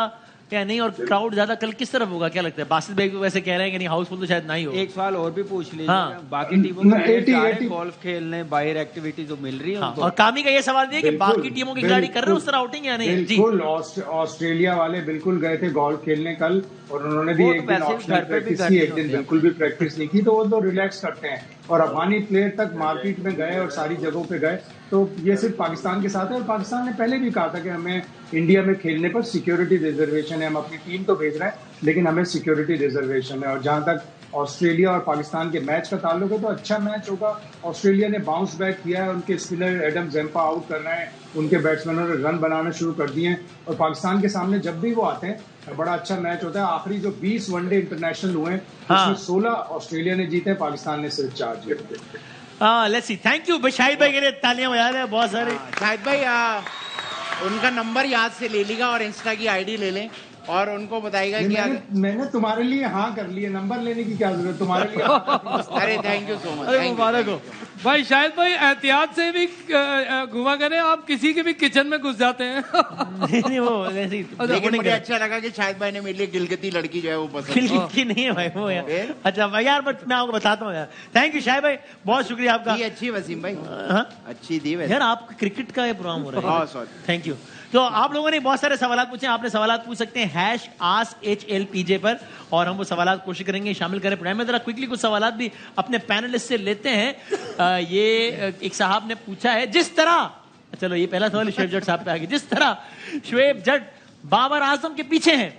या नहीं, और क्राउड ज्यादा कल किस तरफ होगा, क्या लगता है? बासित भाई वैसे कह रहे हैं कि नहीं हाउसफुल तो शायद नहीं हो। एक सवाल और भी पूछ लीजिए। हाँ। बाकी टीमों को गोल्फ खेलने, बाहर एक्टिविटी जो मिल रही है। हाँ। और कामी का ये सवाल दिया कि बाकी टीमों के खिलाड़ी कर रहे हैं उस तरह आउटिंग या नहीं? बिल्कुल, ऑस्ट्रेलिया वाले बिल्कुल गए थे गोल्फ खेलने कल, और उन्होंने भी एक दिन ऑप्शनल प्रैक्टिस की, एक दिन बिल्कुल भी प्रैक्टिस नहीं की, तो वो तो रिलैक्स करते हैं। और अफगानी प्लेयर तक मार्केट में गए और सारी जगहों पे गए, तो ये सिर्फ पाकिस्तान के साथ है। और पाकिस्तान ने पहले भी कहा था कि हमें इंडिया में खेलने पर सिक्योरिटी रिजर्वेशन है, हम अपनी टीम तो भेज रहे हैं लेकिन हमें सिक्योरिटी रिजर्वेशन है। और जहां तक ऑस्ट्रेलिया और पाकिस्तान के मैच का ताल्लुक है तो अच्छा मैच होगा। ऑस्ट्रेलिया ने बाउंस बैक किया है, उनके स्पिनर एडम जेम्पा आउट कर रहे हैं, उनके बैट्समैनों ने रन बनाना शुरू कर दिए हैं, और पाकिस्तान के सामने जब भी वो आते हैं बड़ा अच्छा मैच होता है। आखिरी जो 20 वनडे इंटरनेशनल हुए हैं उसमें 16 ऑस्ट्रेलिया ने जीते, पाकिस्तान ने सिर्फ 4 जीते। Let's see, thank you Shahid भाई के लिए तालियां बजा रहे हैं बहुत सारे। शाहिद भाई उनका नंबर याद से ले लीगा और इंस्टा की आईडी ले लें और उनको बताएगा कि मैंने तुम्हारे लिए हाँ कर लिया, नंबर लेने की क्या जरूरत तुम्हारे लिए। अरे थैंक यू सो मच, अरे मुबारक हो भाई। शायद भाई एहतियात से भी घुमा करें, आप किसी के भी किचन में घुस जाते हैं। नहीं वो लेकिन मुझे अच्छा लगा कि शायद भाई ने मेरे लिए गिलगिती लड़की जो है वो पसंद। गिलगिती नहीं है भाई वो यार। अच्छा भाई यार मैं आपको बताता हूँ यार, थैंक यू शायद भाई, बहुत शुक्रिया आपका। अच्छी वसीम भाई, अच्छी दी यार। आप क्रिकेट का ये प्रोग्राम हो रहा है, थैंक यू। तो आप लोगों ने बहुत सारे सवाल पूछे, आपने सवाल पूछ सकते हैं #AskHLPJ पर, और हम वो सवाल कोशिश करेंगे शामिल करें प्रोग्राम में। जरा क्विकली कुछ सवाल भी अपने पैनलिस्ट से लेते हैं। ये एक साहब ने पूछा है, जिस तरह, चलो ये पहला सवाल शुएब जट साहब पे आ गया, जिस तरह शुएब जट बाबर आजम के पीछे हैं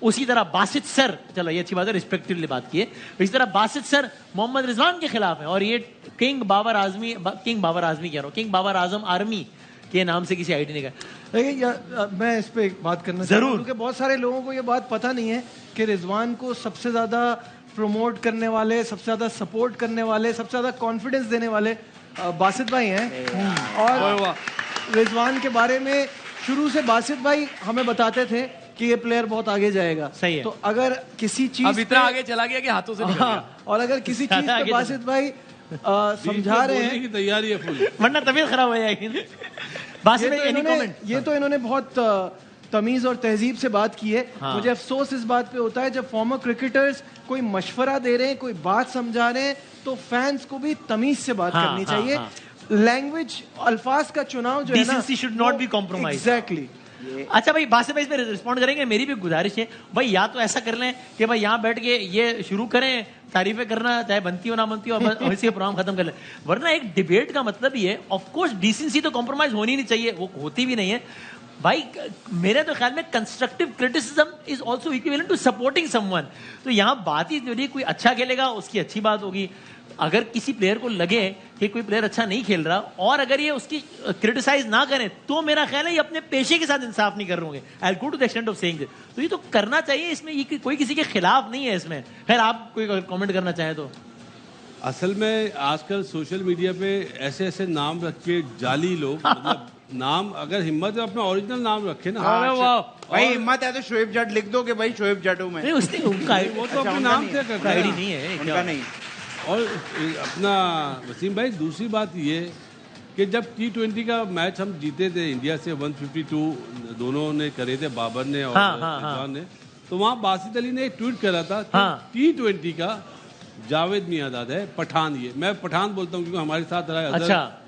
उसी तरह बासित सर, चलो ये अच्छी बात है, रिस्पेक्टिवली बात की है, इसी तरह बासित सर मोहम्मद रिजवान के खिलाफ है, और ये किंग बाबर आजम कह रहा हूँ, किंग बाबर आजम आर्मी के नाम से किसी आईडी ने कहा। मैं इस पे बात करना जरूर, क्योंकि बहुत सारे लोगों को ये बात पता नहीं है कि रिजवान को सबसे ज्यादा प्रमोट करने वाले, सबसे ज्यादा सपोर्ट करने वाले, सबसे ज्यादा कॉन्फिडेंस देने वाले बासित भाई हैं। और रिजवान के बारे में शुरू से बासित भाई हमें बताते थे कि ये प्लेयर बहुत आगे जाएगा। सही है। तो अगर किसी चीज अब इतना आगे चला गया कि हाथों से निकल गया। और अगर किसी चीज पे बासित भाई समझा रहे हैं, तैयारी है फुल, वरना तबीयत खराब हो जाएगी। ये तो इन्होंने बहुत तमीज और तहजीब से बात की है। हाँ। मुझे अफसोस इस बात पे होता है जब फॉर्मर क्रिकेटर्स कोई मशवरा दे रहे हैं, कोई बात समझा रहे हैं, तो फैंस को भी तमीज से बात करनी चाहिए। लैंग्वेज अल्फाज का चुनाव जो है ना, decency should not be compromised. Exactly. अच्छा भाई, बासित भाई इस पे रिस्पॉन्ड करेंगे। मेरी भी गुजारिश है भाई, या तो ऐसा कर लें कि भाई यहाँ बैठ के ये शुरू करें तारीफें करना, चाहे बनती हो ना बनती हो, और इसी प्रोग्राम खत्म कर ले। वरना एक डिबेट का मतलब ही है, ऑफ कोर्स डिसेंसी तो कॉम्प्रोमाइज होनी नहीं चाहिए, वो होती भी नहीं है भाई। मेरे तो ख्याल में constructive criticism is also equivalent to supporting someone. तो यहाँ बात ही जो कोई अच्छा खेलेगा उसकी अच्छी बात होगी। अगर किसी प्लेयर को लगे कि कोई प्लेयर अच्छा नहीं खेल रहा और अगर ये उसकी क्रिटिसाइज ना करें, तो मेरा ख्याल है ये अपने पेशे के साथ इंसाफ नहीं कर रहे होंगे। I go to the extent of saying this. तो ये तो करना चाहिए, इसमें ये कोई किसी के खिलाफ नहीं है इसमें। खैर आप कोई कमेंट करना चाहें तो। असल में आजकल सोशल मीडिया पे ऐसे ऐसे नाम रख के जाली लोग, मतलब नाम अगर हिम्मत है अपना ओरिजिनल नाम रखे ना। भाई हिम्मत है तो शोएब जट लिख दो कि भाई शोएब जट हूं मैं। नहीं उसने उनका वो तो अपने नाम से करता है, नहीं है उनका नहीं। और अपना वसीम भाई दूसरी बात ये कि जब T20 का मैच हम जीते थे इंडिया से 152 दोनों ने करे थे, बाबर ने और रिजवान ने, तो वहाँ बासित अली ने एक ट्वीट करा था कि T20 का जावेद मियांदाद है पठान। ये मैं पठान बोलता हूँ क्योंकि हमारे साथ रहा है,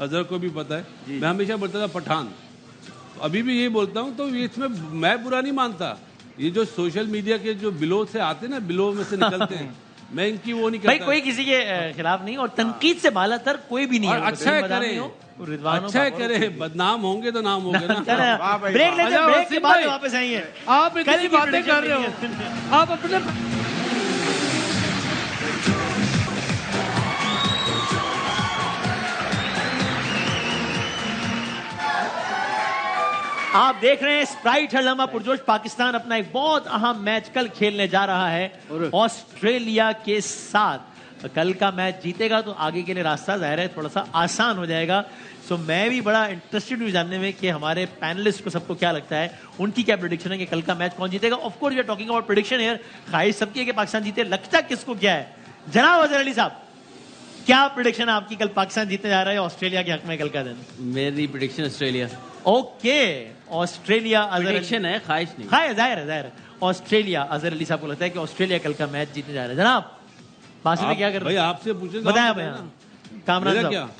अजहर को भी पता है, मैं हमेशा बोलता था पठान, अभी भी ये बोलता हूँ। तो इसमें मैं बुरा नहीं मानता, ये जो सोशल मीडिया के जो बिलो से आते ना, बिलो में से निकलते हैं, मैं इनकी वो नहीं करता भाई, कोई किसी के खिलाफ नहीं, और तनकीद से बालातर कोई भी नहीं है। अच्छा करे, अच्छा करे, बदनाम होंगे तो नाम होंगे ना। ब्रेक लेते, ब्रेक के बाद वापस आएंगे। आप इतनी बातें कर रहे हो, आप अपने आप देख रहे हैं स्प्राइट है लम्हा पुरजोश। पाकिस्तान अपना एक बहुत अहम मैच कल खेलने जा रहा है ऑस्ट्रेलिया के साथ। कल का मैच जीतेगा तो आगे के लिए रास्ता जाहिर है थोड़ा सा आसान हो जाएगा। सो मैं भी बड़ा इंटरेस्टेड हूँ जानने में कि हमारे पैनलिस्ट को सबको क्या लगता है, उनकी क्या प्रेडिक्शन है कि कल का मैच कौन जीतेगा। Of course we are talking about prediction here, ख्वाहिश सबकी है कि पाकिस्तान जीते, लगता किसको क्या है। जनाब अजहर अली साहब, क्या प्रेडिक्शन है आपकी, कल पाकिस्तान जीतने जा रहा है ऑस्ट्रेलिया के हक में कल का दिन? मेरी prediction Australia. Okay, Australia prediction है, ख्वाहिश नहीं। हाँ जाहिर है ऑस्ट्रेलिया। अजहर अली साहब को लगता है कि ऑस्ट्रेलिया कल का मैच जीतने जा रहा है। जनाब बासित में क्या कर रहे हैं? भाई आपसे पूछे बताया कामरान साहब।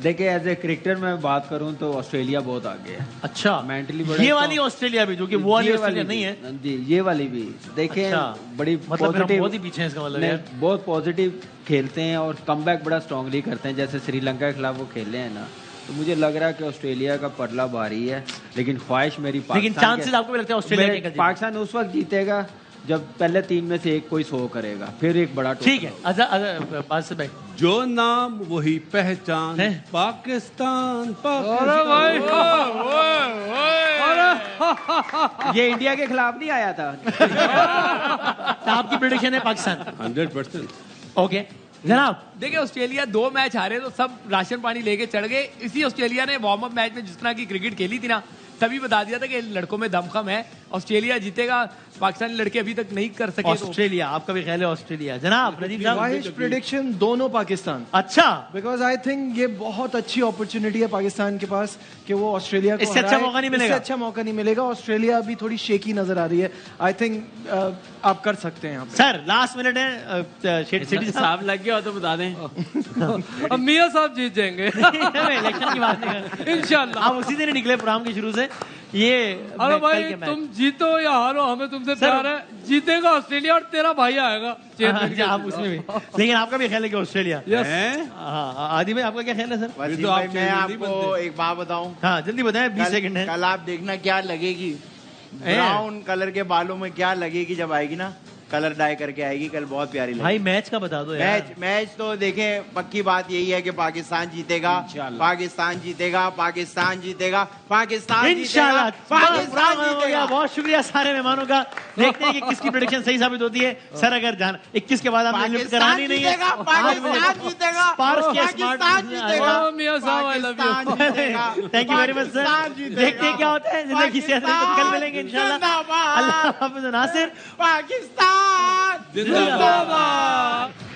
देखिए एज ए क्रिकेटर में बात करूं तो ऑस्ट्रेलिया बहुत आगे है। अच्छा, मेंटली बड़ा ये वाली ऑस्ट्रेलिया भी, जो कि वो वाली ऑस्ट्रेलिया नहीं है जी, ये वाली भी देखिए। अच्छा, बड़ी पॉजिटिव, बहुत ही पीछे है इसका मतलब है, बहुत पॉजिटिव खेलते हैं और कमबैक बड़ा स्ट्रांगली करते हैं। जैसे श्रीलंका के खिलाफ वो खेले हैं ना, तो मुझे लग रहा है कि ऑस्ट्रेलिया का पड़ला भारी है। लेकिन ख्वाहिश मेरी पाकिस्तान, लेकिन चांसेस आपको भी लगता है ऑस्ट्रेलिया के? पाकिस्तान उस वक्त जीतेगा जब पहले 3 में से एक कोई 100 करेगा, फिर एक बड़ा। ठीक है बासित भाई, जो नाम वही पहचान, पाकिस्तान। ये इंडिया के खिलाफ नहीं आया था। आपकी प्रेडिक्शन है पाकिस्तान 100%। ओके जनाब, देखिए ऑस्ट्रेलिया 2 मैच हारे तो सब राशन पानी लेके चढ़ गए। इसी ऑस्ट्रेलिया ने वार्म अप मैच में जिस तरह की क्रिकेट खेली थी ना, तभी बता दिया था कि लड़कों में दमखम है, ऑस्ट्रेलिया जीतेगा। पाकिस्तानी लड़के अभी तक नहीं कर सके। ऑस्ट्रेलिया, आपका भी ख्याल है ऑस्ट्रेलिया? जनाब नदीम साहब, प्रेडिक्शन दोनों पाकिस्तान। अच्छा, बिकॉज आई थिंक ये बहुत अच्छी अपॉर्चुनिटी है पाकिस्तान के पास कि वो ऑस्ट्रेलिया को इससे अच्छा मौका नहीं मिलेगा। इससे अच्छा मौका नहीं मिलेगा। ऑस्ट्रेलिया अभी थोड़ी शेकी नजर आ रही है। आई थिंक आप कर सकते हैं यहाँ पे। सर लास्ट मिनट है, सिटी साहब लग गया हो तो बता दें। अब मियां साहब जीत जाएंगे। इलेक्शन की बात नहीं, इंशाल्लाह। आप उसी दिन निकले प्रोग्राम के शुरू से। ये अरे भाई तुम जीतो या हारो, हमें तुमसे प्यार है। जीतेगा ऑस्ट्रेलिया और तेरा भाई आएगा। आप उसमें भी, लेकिन आपका भी ख्याल है कि ऑस्ट्रेलिया? आदि भाई आपका क्या ख्याल है सर? भाई मैं आपको एक बात बताऊं। हाँ जल्दी बताएं, 20 सेकंड है। कल आप देखना क्या लगेगी, ब्राउन कलर के बालों में क्या लगेगी जब आएगी ना, कलर डाई करके आएगी कल, बहुत प्यारी लगेगी। भाई मैच का बता दो यार। मैच तो देखें, पक्की बात यही है कि पाकिस्तान जीतेगा, पाकिस्तान जीतेगा, पाकिस्तान जीतेगा, पाकिस्तान इंशाल्लाह, पाकिस्तान जीतेगा। बहुत शुक्रिया सारे मेहमानों का। देखते हैं कि किसकी प्रेडिक्शन सही साबित होती है। सर अगर जान 21 के बाद आपने लिफ्ट करानी नहीं है, पाकिस्तान जीतेगा, पाकिस्तान जीतेगा, मियां साहब I love you. Thank you very much sir. देखते हैं क्या होता है जिंदगी से। कल मिलेंगे इंशाल्लाह। अल्लाह हाफिज़। नासिर, पाकिस्तान जिंदाबाद।